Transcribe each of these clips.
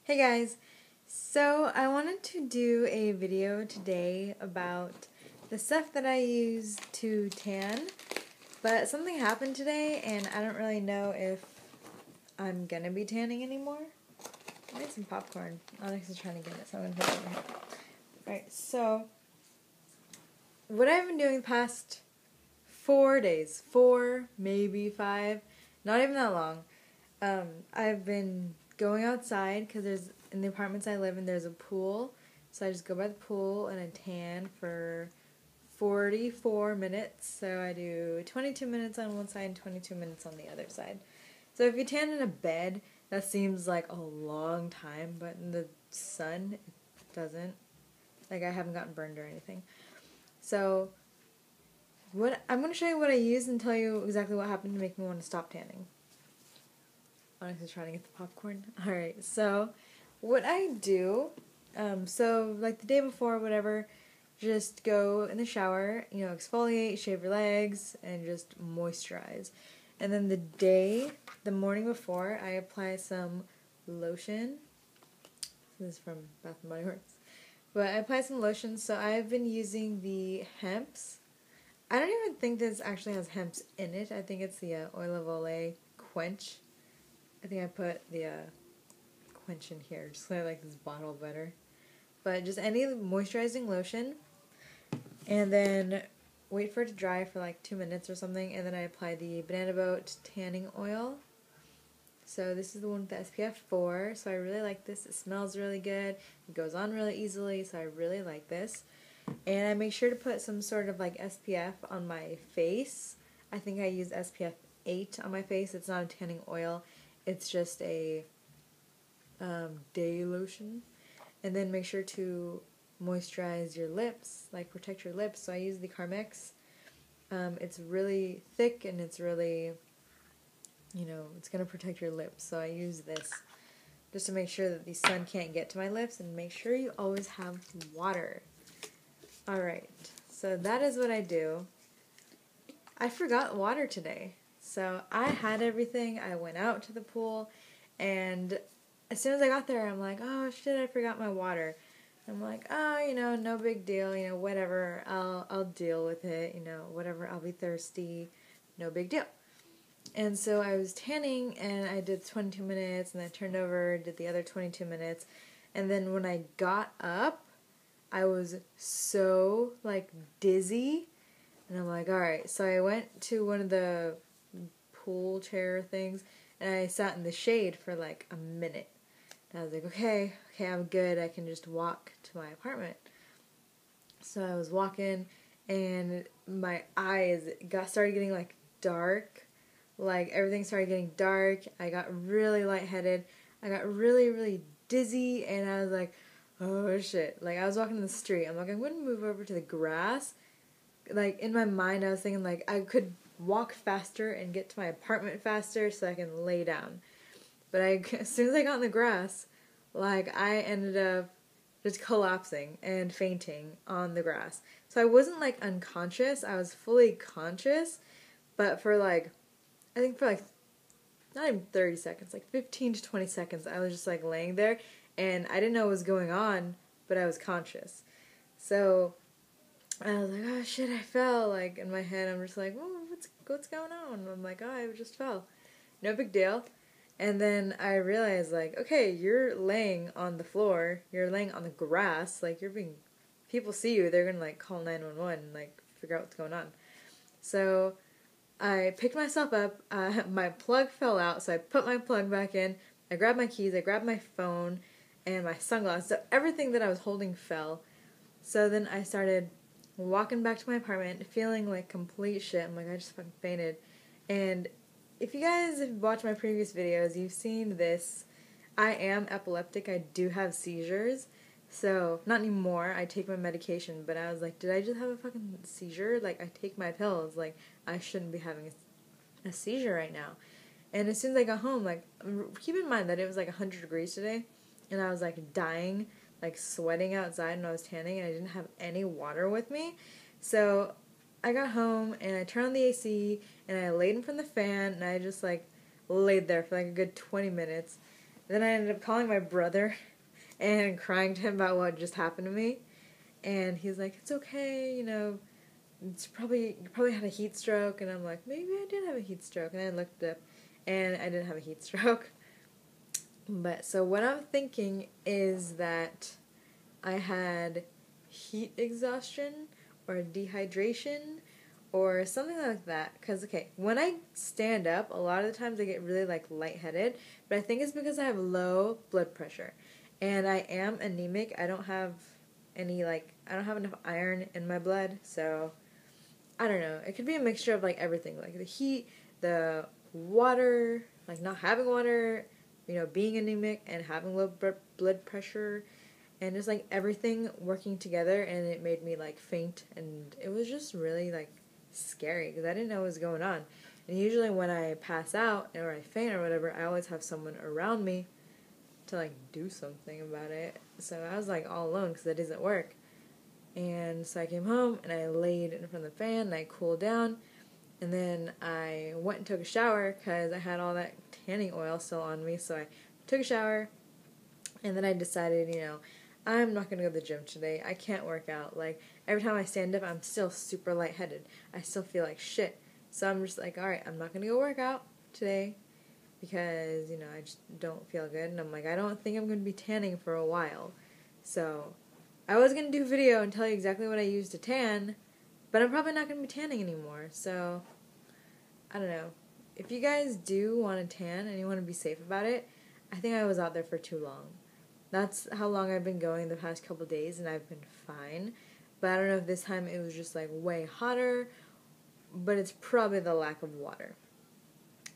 Hey guys, so I wanted to do a video today about the stuff that I use to tan, but something happened today and I don't really know if I'm gonna be tanning anymore. I made some popcorn. Alex is trying to get it, so I'm gonna put it over here. Alright, so what I've been doing the past 4 days, 4, maybe 5, not even that long, I've been going outside because in the apartments I live in, there's a pool. So I just go by the pool and I tan for 44 minutes. So I do 22 minutes on one side and 22 minutes on the other side. So if you tan in a bed, that seems like a long time, but in the sun, it doesn't. Like, I haven't gotten burned or anything. So I'm going to show you what I use and tell you exactly what happened to make me want to stop tanning. Onyx is trying to get the popcorn. Alright, so what I do, so like the day before, whatever, just go in the shower, exfoliate, shave your legs, and just moisturize. And then the morning before, I apply some lotion. This is from Bath & Body Works. But I apply some lotion, so I've been using the Hemp's. I don't even think this actually has Hemp's in it. I think it's the Oil of Olay Quench. I think I put the quench in here just so I like this bottle better. But just any moisturizing lotion, and then wait for it to dry for like 2 minutes or something, and then I apply the Banana Boat tanning oil. So this is the one with the SPF 4, so I really like this. It smells really good. It goes on really easily, so I really like this. And I make sure to put some sort of like SPF on my face. I think I use SPF 8 on my face. It's not a tanning oil. It's just a day lotion. And then make sure to moisturize your lips, like protect your lips. So I use the Carmex. It's really thick and it's really, it's going to protect your lips. So I use this just to make sure that the sun can't get to my lips, and make sure you always have water. Alright, so that is what I do. I forgot water today. So I had everything. I went out to the pool, and as soon as I got there, I'm like, oh shit, I forgot my water. I'm like, oh, no big deal, whatever, I'll deal with it, whatever, I'll be thirsty, no big deal. And so I was tanning, and I did 22 minutes, and I turned over, did the other 22 minutes, and then when I got up, I was so, dizzy, and I'm like, alright, so I went to one of the pool chair things, and I sat in the shade for like a minute. And I was like, okay, I'm good. I can just walk to my apartment. So I was walking, and my eyes started getting like dark. Like everything started getting dark. I got really lightheaded. I got really, really dizzy, and I was like, oh shit. Like I was walking in the street. I'm like, I'm going to move over to the grass. Like in my mind, I was thinking like I could walk faster and get to my apartment faster so I can lay down. But as soon as I got in the grass, like I ended up just collapsing and fainting on the grass. So I wasn't like unconscious, I was fully conscious, but for like, I think for like, not even 30 seconds, like 15 to 20 seconds, I was just like laying there, and I didn't know what was going on, but I was conscious. So I was like, oh shit, I fell. Like in my head, I'm just like, oh, what's going on? And I'm like, oh, I just fell. No big deal. And then I realized, like, okay, you're laying on the floor. You're laying on the grass. Like, people see you. They're going to, like, call 911 and, like, figure out what's going on. So I picked myself up. My plug fell out, so I put my plug back in. I grabbed my keys. I grabbed my phone and my sunglasses. So everything that I was holding fell. So then I started walking back to my apartment, feeling like complete shit. I'm like, I just fucking fainted. And if you guys have watched my previous videos, you've seen this. I am epileptic. I do have seizures. So, not anymore. I take my medication. But I was like, did I just have a fucking seizure? Like, I take my pills. Like, I shouldn't be having a seizure right now. And as soon as I got home, like, keep in mind that it was like 100 degrees today. And I was like dying, like sweating outside when I was tanning. And I didn't have any water with me. So I got home and I turned on the AC and I laid in front of the fan and I just like laid there for like a good 20 minutes. then I ended up calling my brother and crying to him about what just happened to me. And he's like, it's okay, you know, you probably had a heat stroke. And I'm like, maybe I did have a heat stroke. And I looked up, and I didn't have a heat stroke. But so what I'm thinking is that I had heat exhaustion or dehydration or something like that. Because, okay, when I stand up, a lot of the times I get really, like, lightheaded. But I think it's because I have low blood pressure. And I am anemic. I don't have I don't have enough iron in my blood. So, I don't know. It could be a mixture of, like, everything. Like, the heat, the water, like, not having water, you know, being anemic and having low blood pressure. And just, like, everything working together. And it made me, like, faint. And it was just really, like, scary because I didn't know what was going on. And usually when I pass out or I faint or whatever, I always have someone around me to, like, do something about it. So I was, like, all alone because that doesn't work. And so I came home and I laid in front of the fan and I cooled down. And then I went and took a shower because I had all that tanning oil still on me. So I took a shower and then I decided, you know, I'm not going to go to the gym today. I can't work out. Like, every time I stand up, I'm still super lightheaded. I still feel like shit. So I'm just like, alright, I'm not going to go work out today because, you know, I just don't feel good. And I'm like, I don't think I'm going to be tanning for a while. So I was going to do a video and tell you exactly what I use to tan, but I'm probably not going to be tanning anymore. So, I don't know. If you guys do want to tan and you want to be safe about it, I think I was out there for too long. That's how long I've been going the past couple days, and I've been fine. But I don't know if this time it was just, like, way hotter, but it's probably the lack of water.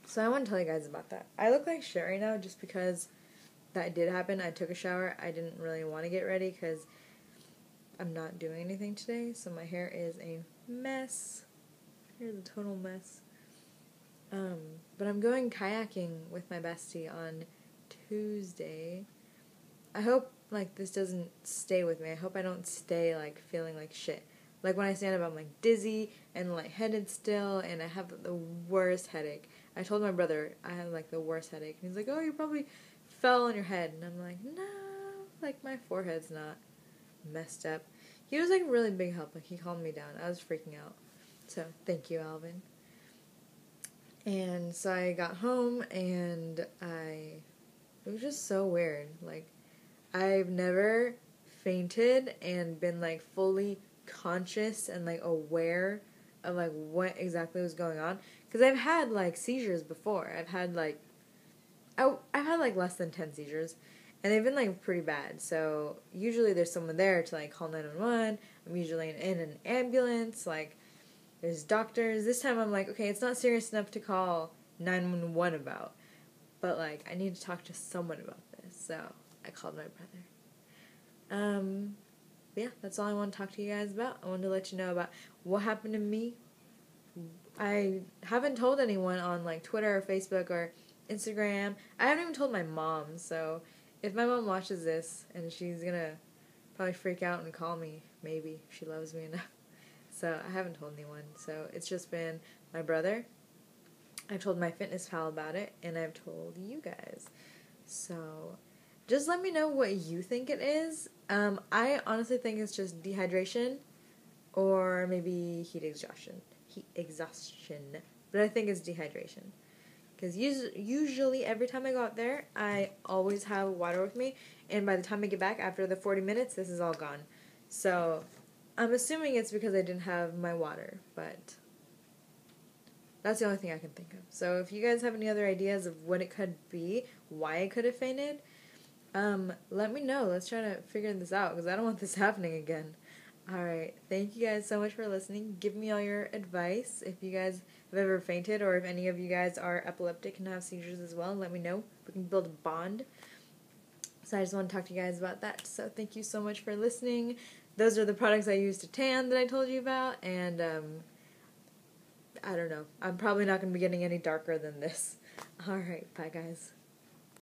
So I want to tell you guys about that. I look like shit right now just because that did happen. I took a shower. I didn't really want to get ready because I'm not doing anything today, so my hair is a mess. Here's a total mess. But I'm going kayaking with my bestie on Tuesday. I hope, like, this doesn't stay with me. I hope I don't stay, like, feeling like shit. Like, when I stand up, I'm, like, dizzy and lightheaded still, and I have the worst headache. I told my brother I had, like, the worst headache. And he's like, oh, you probably fell on your head. And I'm like, no, like, my forehead's not messed up. He was, like, a really big help. Like, he calmed me down. I was freaking out. So, thank you, Alvin. And so I got home, and it was just so weird. Like, I've never fainted and been, like, fully conscious and, like, aware of, like, what exactly was going on. Because I've had, like, seizures before. I've had, like, less than 10 seizures. And they've been, like, pretty bad. So, usually there's someone there to, like, call 911. I'm usually in an ambulance. Like, there's doctors. This time I'm like, okay, it's not serious enough to call 911 about. But, like, I need to talk to someone about this. So, I called my brother. But yeah, that's all I want to talk to you guys about. I wanted to let you know about what happened to me. I haven't told anyone on, like, Twitter or Facebook or Instagram. I haven't even told my mom, so if my mom watches this, and she's gonna probably freak out and call me, maybe, if she loves me enough. So I haven't told anyone. So it's just been my brother. I've told MyFitnessPal about it, and I've told you guys. So just let me know what you think it is. I honestly think it's just dehydration or maybe heat exhaustion. But I think it's dehydration. Because usually every time I go out there, I always have water with me. And by the time I get back, after the 40 minutes, this is all gone. So I'm assuming it's because I didn't have my water. But that's the only thing I can think of. So if you guys have any other ideas of what it could be, why I could have fainted, let me know. Let's try to figure this out because I don't want this happening again. Alright, thank you guys so much for listening. Give me all your advice if you guys have ever fainted or if any of you guys are epileptic and have seizures as well. Let me know. We can build a bond. So I just want to talk to you guys about that. So thank you so much for listening. Those are the products I use to tan that I told you about. And, I don't know. I'm probably not going to be getting any darker than this. Alright, bye guys.